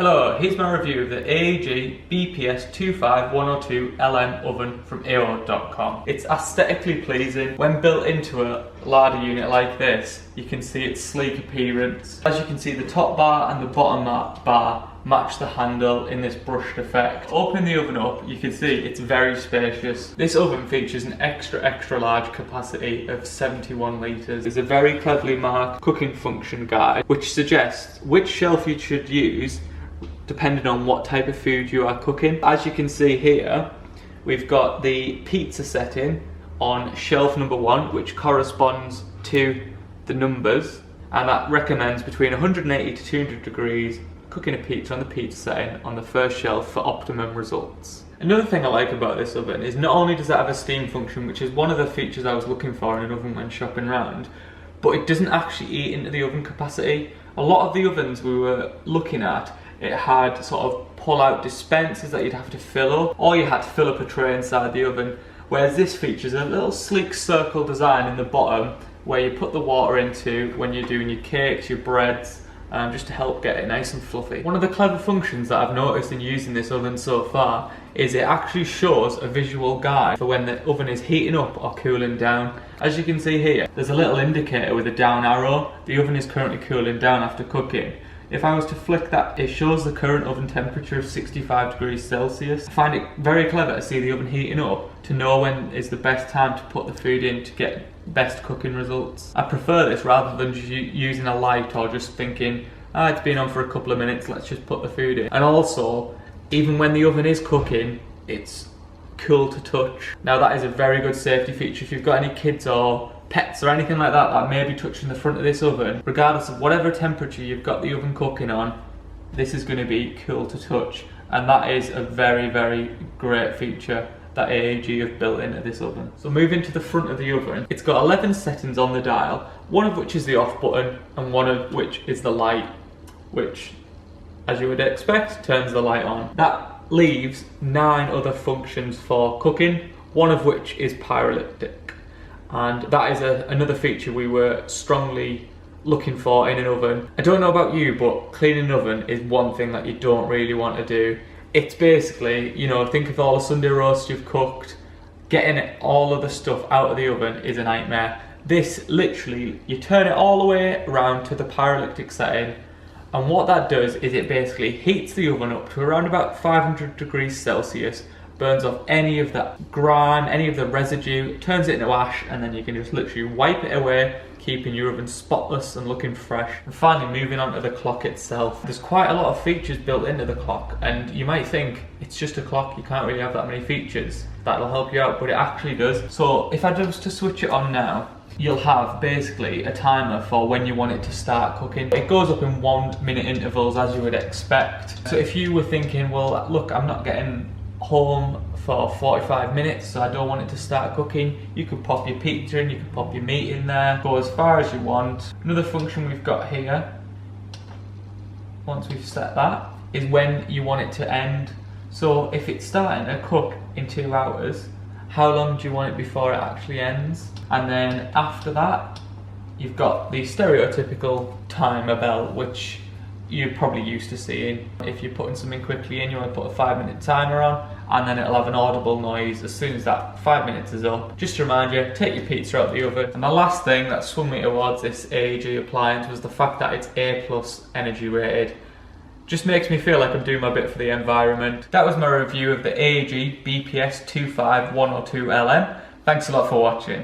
Hello, here's my review of the AEG BPS25102LM oven from AO.com. It's aesthetically pleasing. When built into a larder unit like this, you can see its sleek appearance. As you can see, the top bar and the bottom bar match the handle in this brushed effect. Opening the oven up, you can see it's very spacious. This oven features an extra large capacity of 71 litres. There's a very cleverly marked cooking function guide which suggests which shelf you should use depending on what type of food you are cooking. As you can see here, we've got the pizza setting on shelf number 1, which corresponds to the numbers, and that recommends between 180 to 200 degrees cooking a pizza on the pizza setting on the first shelf for optimum results. Another thing I like about this oven is not only does it have a steam function, which is one of the features I was looking for in an oven when shopping around, but it doesn't actually eat into the oven capacity. A lot of the ovens we were looking at, it had sort of pull-out dispensers that you'd have to fill up, or you had to fill up a tray inside the oven, whereas this features a little sleek circle design in the bottom where you put the water into when you're doing your cakes, your breads, just to help get it nice and fluffy. One of the clever functions that I've noticed in using this oven so far is it actually shows a visual guide for when the oven is heating up or cooling down. As you can see here, there's a little indicator with a down arrow. The oven is currently cooling down after cooking. If I was to flick that, it shows the current oven temperature of 65 degrees Celsius. I find it very clever to see the oven heating up to know when is the best time to put the food in to get best cooking results. I prefer this rather than just using a light or just thinking, it's been on for a couple of minutes, let's just put the food in. And also, even when the oven is cooking, it's cool to touch. Now that is a very good safety feature if you've got any kids or pets or anything like that that may be touching the front of this oven. Regardless of whatever temperature you've got the oven cooking on, this is going to be cool to touch, and that is a very great feature that AEG have built into this oven. So moving to the front of the oven, it's got 11 settings on the dial, one of which is the off button and one of which is the light, which, as you would expect, turns the light on. That leaves 9 other functions for cooking, one of which is Pyrolytic. And that is another feature we were strongly looking for in an oven. I don't know about you, but cleaning an oven is one thing that you don't really want to do. It's basically, you know, think of all the Sunday roasts you've cooked, getting all of the stuff out of the oven is a nightmare. This literally, you turn it all the way around to the Pyrolytic setting, and what that does is it basically heats the oven up to around about 500 degrees Celsius, burns off any of that grime, any of the residue, turns it into ash, and then you can just literally wipe it away, keeping your oven spotless and looking fresh. And finally, moving on to the clock itself. There's quite a lot of features built into the clock, and you might think it's just a clock, you can't really have that many features that'll help you out, but it actually does. So if I was to switch it on now, you'll have basically a timer for when you want it to start cooking. It goes up in 1 minute intervals as you would expect. So if you were thinking, well look, I'm not getting home for 45 minutes, so I don't want it to start cooking, you could pop your pizza in, you could pop your meat in there, go as far as you want. Another function we've got here, once we've set that, is when you want it to end. So if it's starting to cook in 2 hours, how long do you want it before it actually ends? And then after that, you've got the stereotypical timer bell, which you're probably used to seeing. If you're putting something quickly in, you want to put a 5-minute timer on, and then it'll have an audible noise as soon as that 5 minutes is up. Just to remind you, take your pizza out of the oven. And the last thing that swung me towards this AEG appliance was the fact that it's A+ energy rated. Just makes me feel like I'm doing my bit for the environment. That was my review of the AEG BPS25102LM. Thanks a lot for watching.